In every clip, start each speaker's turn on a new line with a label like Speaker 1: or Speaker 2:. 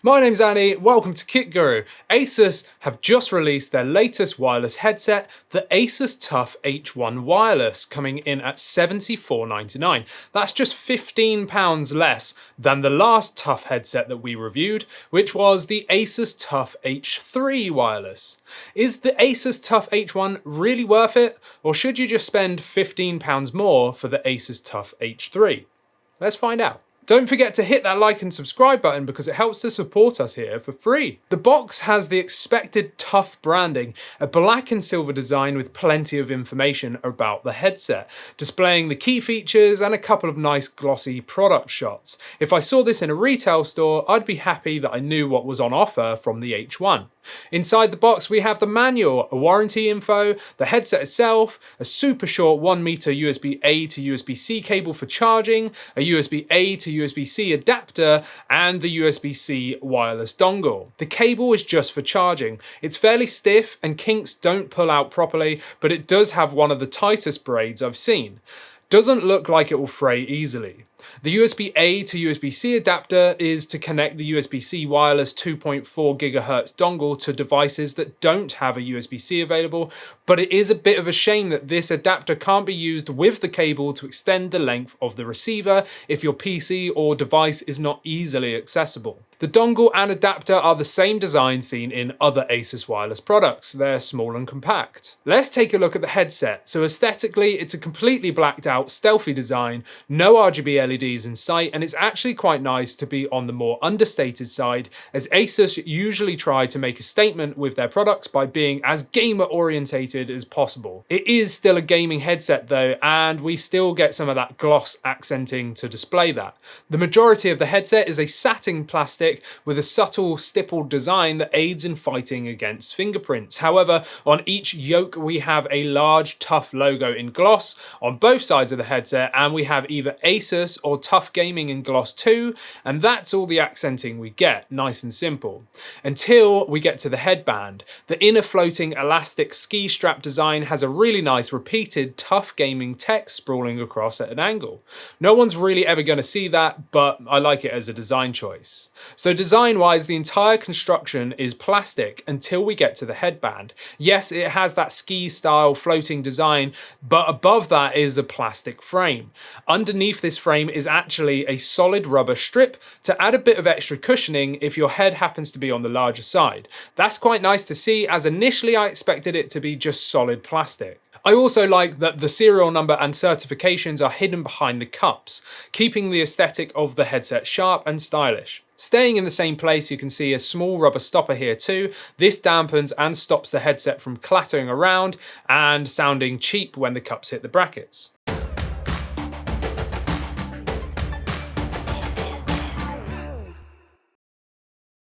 Speaker 1: My name's Annie, welcome to Kit Guru. ASUS have just released their latest wireless headset, the ASUS TUF H1 Wireless, coming in at $74.99. That's just £15 less than the last TUF headset that we reviewed, which was the ASUS TUF H3 Wireless. Is the ASUS TUF H1 really worth it, or should you just spend £15 more for the ASUS TUF H3? Let's find out. Don't forget to hit that like and subscribe button because it helps to support us here for free. The box has the expected TUF branding, a black and silver design with plenty of information about the headset, displaying the key features and a couple of nice glossy product shots. If I saw this in a retail store, I'd be happy that I knew what was on offer from the H1. Inside the box we have the manual, a warranty info, the headset itself, a super short 1 meter USB-A to USB-C cable for charging, a USB-A to USB-C adapter, and the USB-C wireless dongle. The cable is just for charging. It's fairly stiff and kinks don't pull out properly, but it does have one of the tightest braids I've seen. Doesn't look like it will fray easily. The USB-A to USB-C adapter is to connect the USB-C wireless 2.4 GHz dongle to devices that don't have a USB-C available, but it is a bit of a shame that this adapter can't be used with the cable to extend the length of the receiver if your PC or device is not easily accessible. The dongle and adapter are the same design seen in other ASUS wireless products. They're small and compact. Let's take a look at the headset. So aesthetically, it's a completely blacked out, stealthy design, no RGB LEDs in sight, and it's actually quite nice to be on the more understated side, as ASUS usually try to make a statement with their products by being as gamer orientated as possible. It is still a gaming headset though, and we still get some of that gloss accenting to display that. The majority of the headset is a satin plastic with a subtle stippled design that aids in fighting against fingerprints. However, on each yoke we have a large TUF logo in gloss on both sides of the headset, and we have either ASUS or TUF Gaming in gloss too, and that's all the accenting we get, nice and simple. Until we get to the headband. The inner floating elastic ski strap design has a really nice repeated TUF Gaming text sprawling across at an angle. No one's really ever going to see that, but I like it as a design choice. So design-wise, the entire construction is plastic until we get to the headband. Yes, it has that ski-style floating design, but above that is a plastic frame. Underneath this frame is actually a solid rubber strip to add a bit of extra cushioning if your head happens to be on the larger side. That's quite nice to see, as initially I expected it to be just solid plastic. I also like that the serial number and certifications are hidden behind the cups, keeping the aesthetic of the headset sharp and stylish. Staying in the same place, you can see a small rubber stopper here too. This dampens and stops the headset from clattering around and sounding cheap when the cups hit the brackets.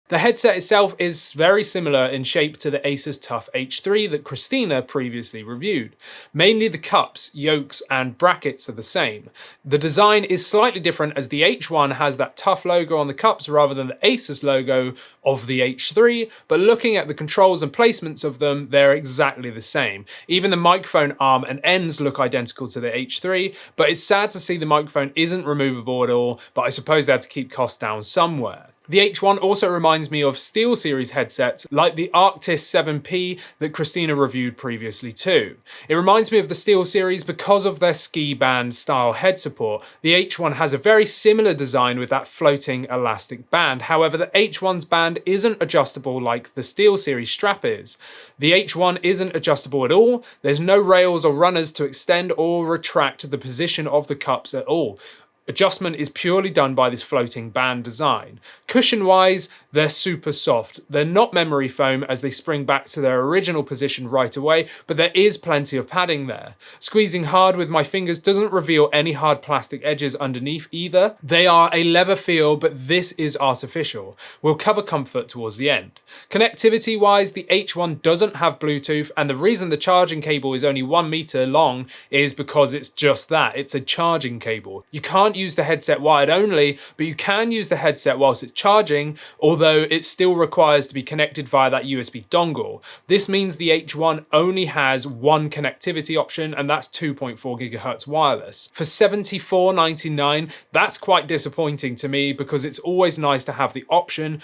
Speaker 1: The headset itself is very similar in shape to the ASUS TUF H3 that Christina previously reviewed. Mainly the cups, yokes and brackets are the same. The design is slightly different as the H1 has that TUF logo on the cups rather than the ASUS logo of the H3, but looking at the controls and placements of them, they're exactly the same. Even the microphone arm and ends look identical to the H3, but it's sad to see the microphone isn't removable at all, but I suppose they had to keep costs down somewhere. The H1 also reminds me of SteelSeries headsets like the Arctis 7P that Christina reviewed previously too. It reminds me of the SteelSeries because of their ski band style head support. The H1 has a very similar design with that floating elastic band. However, the H1's band isn't adjustable like the SteelSeries strap is. The H1 isn't adjustable at all. There's no rails or runners to extend or retract the position of the cups at all. Adjustment is purely done by this floating band design. Cushion-wise, they're super soft. They're not memory foam as they spring back to their original position right away, but there is plenty of padding there. Squeezing hard with my fingers doesn't reveal any hard plastic edges underneath either. They are a leather feel, but this is artificial. We'll cover comfort towards the end. Connectivity-wise, the H1 doesn't have Bluetooth, and the reason the charging cable is only 1 meter long is because it's just that. It's a charging cable. You can't use the headset wired only, but you can use the headset whilst it's charging, although although it still requires to be connected via that USB dongle. This means the H1 only has one connectivity option, and that's 2.4 GHz wireless. For $74.99, that's quite disappointing to me because it's always nice to have the option.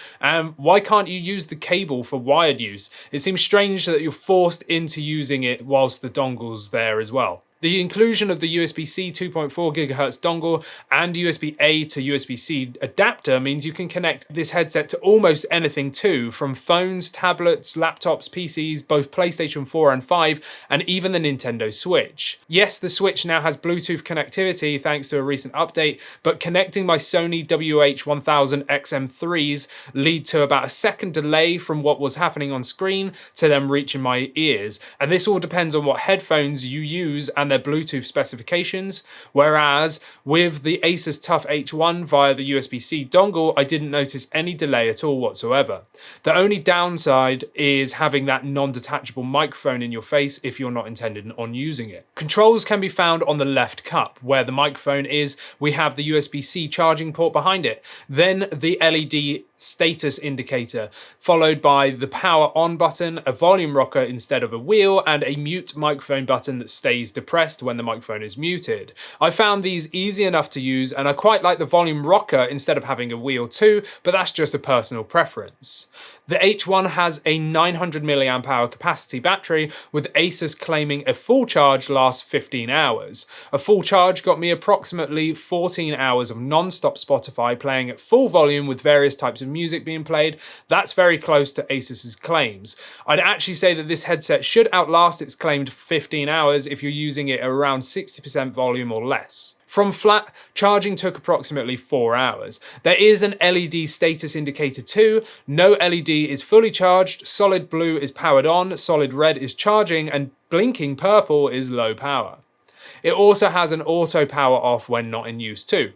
Speaker 1: Why can't you use the cable for wired use? It seems strange that you're forced into using it whilst the dongle's there as well. The inclusion of the USB-C 2.4 GHz dongle and USB-A to USB-C adapter means you can connect this headset to almost anything too, from phones, tablets, laptops, PCs, both PlayStation 4 and 5, and even the Nintendo Switch. Yes, the Switch now has Bluetooth connectivity thanks to a recent update, but connecting my Sony WH-1000 XM3s lead to about a second delay from what was happening on screen to them reaching my ears, and this all depends on what headphones you use and their Bluetooth specifications, whereas with the ASUS TUF H1 via the USB-C dongle, I didn't notice any delay at all whatsoever. The only downside is having that non-detachable microphone in your face if you're not intended on using it. Controls can be found on the left cup. Where the microphone is, we have the USB-C charging port behind it, then the LED status indicator, followed by the power on button, a volume rocker instead of a wheel, and a mute microphone button that stays depressed when the microphone is muted. I found these easy enough to use, and I quite like the volume rocker instead of having a wheel too, but that's just a personal preference. The H1 has a 900 mAh capacity battery, with ASUS claiming a full charge lasts 15 hours. A full charge got me approximately 14 hours of non-stop Spotify playing at full volume with various types of music being played. That's very close to ASUS's claims. I'd actually say that this headset should outlast its claimed 15 hours if you're using it at around 60% volume or less. From flat, charging took approximately 4 hours. There is an LED status indicator too. No LED is fully charged, solid blue is powered on, solid red is charging, and blinking purple is low power. It also has an auto power off when not in use too.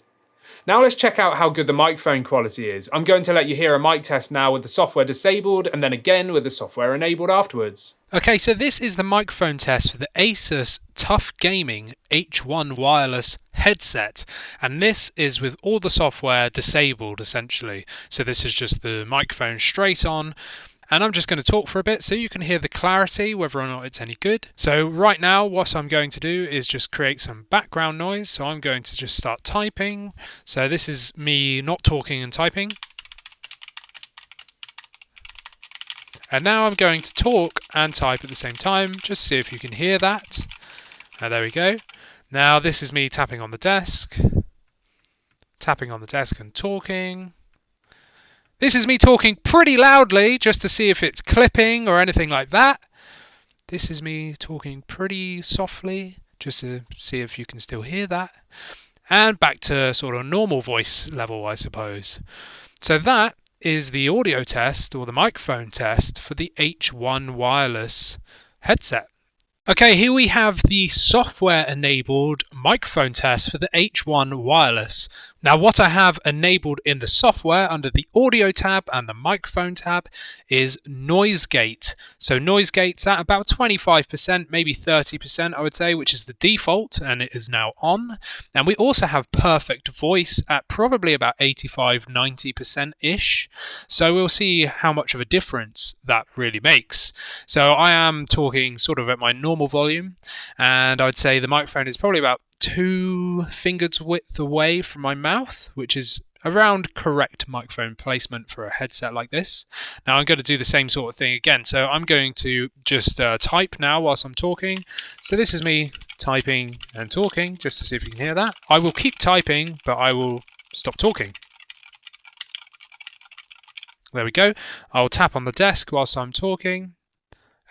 Speaker 1: Now let's check out how good the microphone quality is. I'm going to let you hear a mic test now with the software disabled and then again with the software enabled afterwards.
Speaker 2: Okay, so this is the microphone test for the ASUS TUF Gaming H1 wireless headset, and this is with all the software disabled essentially. So this is just the microphone straight on, and I'm just going to talk for a bit so you can hear the clarity, whether or not it's any good. So right now what I'm going to do is just create some background noise. So I'm going to just start typing. So this is me not talking and typing. And now I'm going to talk and type at the same time, just see if you can hear that. There we go. Now this is me tapping on the desk and talking. This is me talking pretty loudly, just to see if it's clipping or anything like that. This is me talking pretty softly, just to see if you can still hear that. And back to sort of normal voice level, I suppose. So that is the audio test, or the microphone test, for the H1 wireless headset. Okay, here we have the software enabled microphone test for the H1 wireless. Now what I have enabled in the software under the audio tab and the microphone tab is noise gate. So noise gate's at about 25%, maybe 30% I would say, which is the default, and it is now on. And we also have perfect voice at probably about 85-90% ish. So we'll see how much of a difference that really makes. So I am talking sort of at my normal volume, and I'd say the microphone is probably about 2 fingers width away from my mouth, which is around correct microphone placement for a headset like this. Now I'm going to do the same sort of thing again. So I'm going to just type now whilst I'm talking. So this is me typing and talking, just to see if you can hear that. I will keep typing, but I will stop talking. There we go. I'll tap on the desk whilst I'm talking.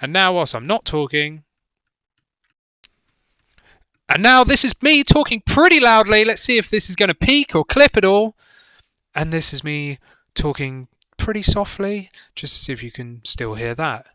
Speaker 2: And now whilst I'm not talking. And now this is me talking pretty loudly. Let's see if this is going to peak or clip at all. And this is me talking pretty softly, just to see if you can still hear that.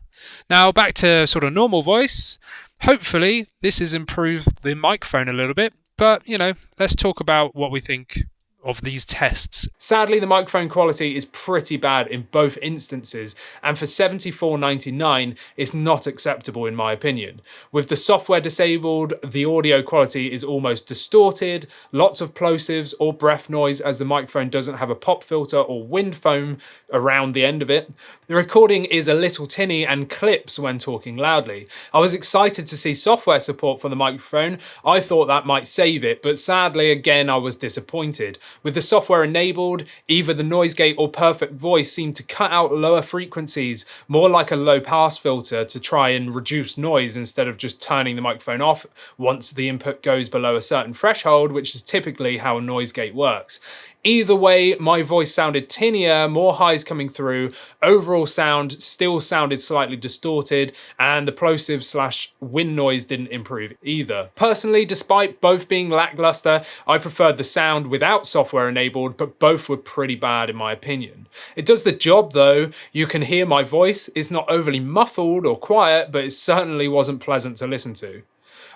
Speaker 2: Now back to sort of normal voice. Hopefully this has improved the microphone a little bit. But, you know, let's talk about what we think of these tests.
Speaker 1: Sadly, the microphone quality is pretty bad in both instances, and for $74.99, it's not acceptable in my opinion. With the software disabled, the audio quality is almost distorted, lots of plosives or breath noise as the microphone doesn't have a pop filter or wind foam around the end of it. The recording is a little tinny and clips when talking loudly. I was excited to see software support for the microphone. I thought that might save it, but sadly again I was disappointed. With the software enabled, either the noise gate or perfect voice seemed to cut out lower frequencies, more like a low pass filter to try and reduce noise instead of just turning the microphone off once the input goes below a certain threshold, which is typically how a noise gate works. Either way, my voice sounded tinnier, more highs coming through, overall sound still sounded slightly distorted, and the plosive/wind noise didn't improve either. Personally, despite both being lackluster, I preferred the sound without software enabled, but both were pretty bad in my opinion. It does the job though. You can hear my voice. It's not overly muffled or quiet, but it certainly wasn't pleasant to listen to.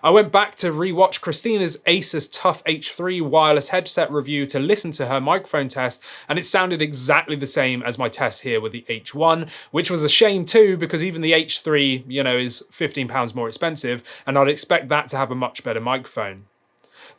Speaker 1: I went back to rewatch Christina's ASUS TUF H3 wireless headset review to listen to her microphone test, and it sounded exactly the same as my test here with the H1, which was a shame too, because even the H3, is £15 more expensive, and I'd expect that to have a much better microphone.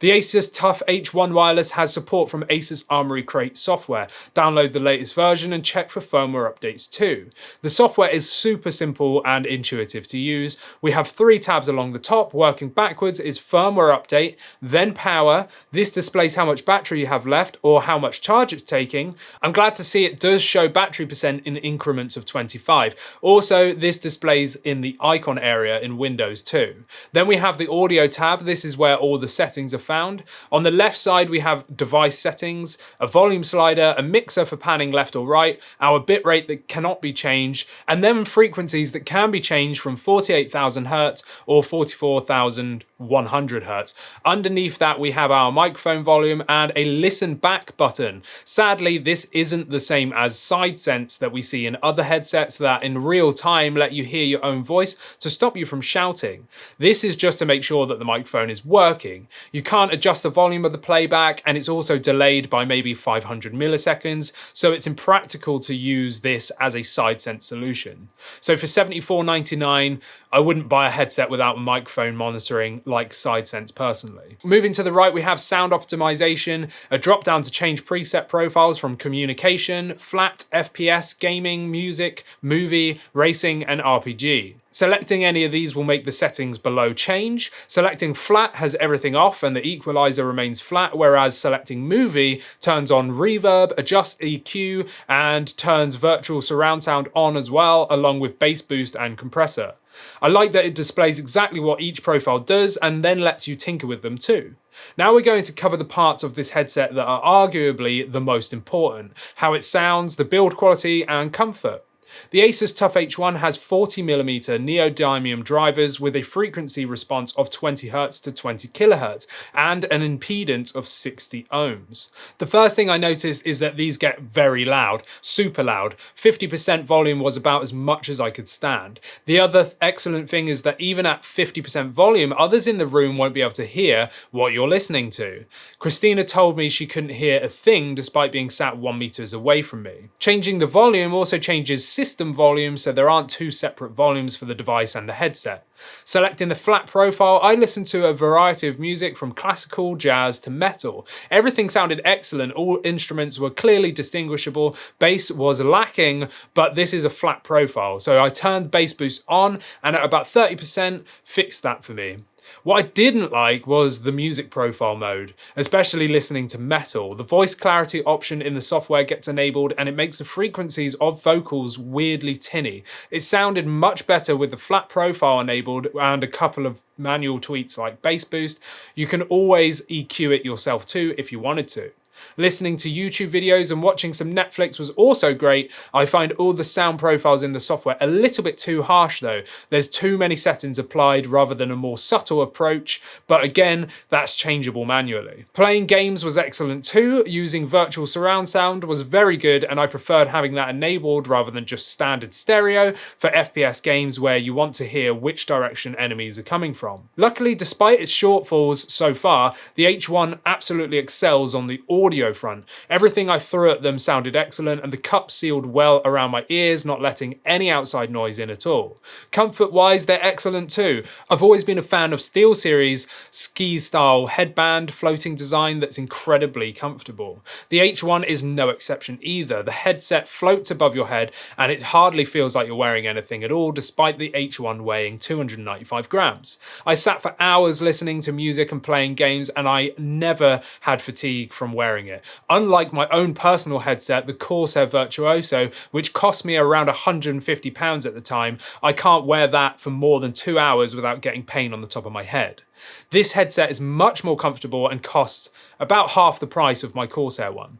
Speaker 1: The ASUS TUF H1 wireless has support from ASUS Armory Crate software. Download the latest version and check for firmware updates too. The software is super simple and intuitive to use. We have 3 tabs along the top. Working backwards is firmware update, then power. This displays how much battery you have left or how much charge it's taking. I'm glad to see it does show battery percent in increments of 25. Also, this displays in the icon area in Windows too. Then we have the audio tab. This is where all the settings are found. On the left side we have device settings, a volume slider, a mixer for panning left or right, our bitrate that cannot be changed, and then frequencies that can be changed from 48,000 Hz or 44,100 Hz. Underneath that we have our microphone volume and a listen back button. Sadly, this isn't the same as SideSense that we see in other headsets that in real time let you hear your own voice to stop you from shouting. This is just to make sure that the microphone is working. You can't adjust the volume of the playback, and it's also delayed by maybe 500 milliseconds, so it's impractical to use this as a SideSense solution. So for $74.99, I wouldn't buy a headset without microphone monitoring like SideSense personally. Moving to the right, we have sound optimization, a drop down to change preset profiles from communication, flat, FPS, gaming, music, movie, racing, and RPG. Selecting any of these will make the settings below change. Selecting flat has everything off and the equalizer remains flat, whereas selecting movie turns on reverb, adjusts EQ, and turns virtual surround sound on as well, along with bass boost and compressor. I like that it displays exactly what each profile does and then lets you tinker with them too. Now we're going to cover the parts of this headset that are arguably the most important: how it sounds, the build quality, and comfort. The ASUS TUF H1 has 40mm neodymium drivers with a frequency response of 20 Hz to 20 kHz and an impedance of 60 ohms. The first thing I noticed is that these get very loud, super loud. 50% volume was about as much as I could stand. The other excellent thing is that even at 50% volume, others in the room won't be able to hear what you're listening to. Christina told me she couldn't hear a thing despite being sat 1 meters away from me. Changing the volume also changes system volume, so there aren't 2 separate volumes for the device and the headset. Selecting the flat profile, I listened to a variety of music from classical, jazz to metal. Everything sounded excellent, all instruments were clearly distinguishable, bass was lacking, but this is a flat profile, so I turned bass boost on and at about 30% fixed that for me. What I didn't like was the music profile mode, especially listening to metal. The voice clarity option in the software gets enabled and it makes the frequencies of vocals weirdly tinny. It sounded much better with the flat profile enabled and a couple of manual tweaks like bass boost. You can always EQ it yourself too if you wanted to. Listening to YouTube videos and watching some Netflix was also great. I find all the sound profiles in the software a little bit too harsh though. There's too many settings applied rather than a more subtle approach, but again, that's changeable manually. Playing games was excellent too. Using virtual surround sound was very good, and I preferred having that enabled rather than just standard stereo for FPS games where you want to hear which direction enemies are coming from. Luckily, despite its shortfalls so far, the H1 absolutely excels on the audio audio front. Everything I threw at them sounded excellent, and the cups sealed well around my ears, not letting any outside noise in at all. Comfort-wise, they're excellent too. I've always been a fan of SteelSeries ski-style headband floating design that's incredibly comfortable. The H1 is no exception either. The headset floats above your head, and it hardly feels like you're wearing anything at all, despite the H1 weighing 295 grams. I sat for hours listening to music and playing games, and I never had fatigue from wearing it. Unlike my own personal headset, the Closeup Virtuoso, which cost me around £150 at the time, I can't wear that for more than 2 hours without getting pain on the top of my head. This headset is much more comfortable and costs about half the price of my Corsair one.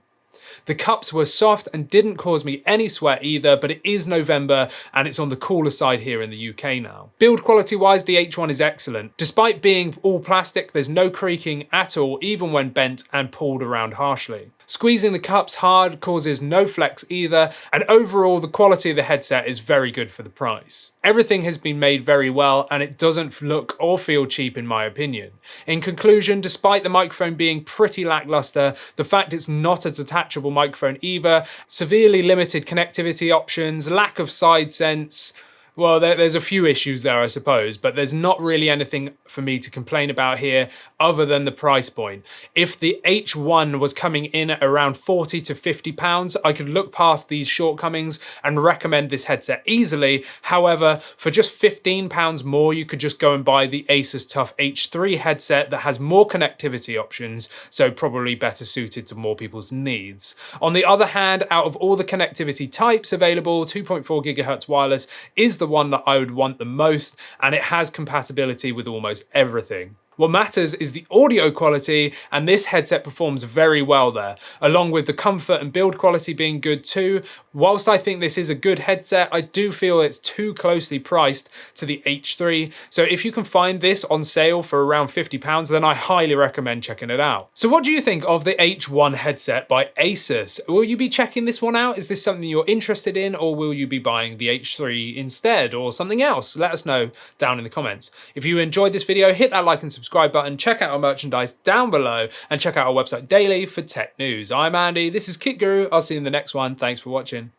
Speaker 1: The cups were soft and didn't cause me any sweat either, but it is November and it's on the cooler side here in the UK now. Build quality wise, the H1 is excellent. Despite being all plastic, there's no creaking at all, even when bent and pulled around harshly. Squeezing the cups hard causes no flex either, and overall the quality of the headset is very good for the price. Everything has been made very well, and it doesn't look or feel cheap in my opinion. In conclusion, despite the microphone being pretty lackluster, the fact it's not a detachable microphone either, severely limited connectivity options, lack of side sense, well, there's a few issues there, I suppose, but there's not really anything for me to complain about here other than the price point. If the H1 was coming in at around £40 to £50, I could look past these shortcomings and recommend this headset easily. However, for just £15 more, you could just go and buy the ASUS TUF H3 headset that has more connectivity options, so probably better suited to more people's needs. On the other hand, out of all the connectivity types available, 2.4 GHz wireless is the one that I would want the most, and it has compatibility with almost everything. What matters is the audio quality, and this headset performs very well there, along with the comfort and build quality being good too. Whilst I think this is a good headset, I do feel it's too closely priced to the H3, so if you can find this on sale for around £50, then I highly recommend checking it out. So what do you think of the H1 headset by ASUS? Will you be checking this one out? Is this something you're interested in, or will you be buying the H3 instead, or something else? Let us know down in the comments. If you enjoyed this video, hit that like and subscribe button, check out our merchandise down below, and check out our website daily for tech news. I'm Andy, this is Kit Guru, I'll see you in the next one. Thanks for watching.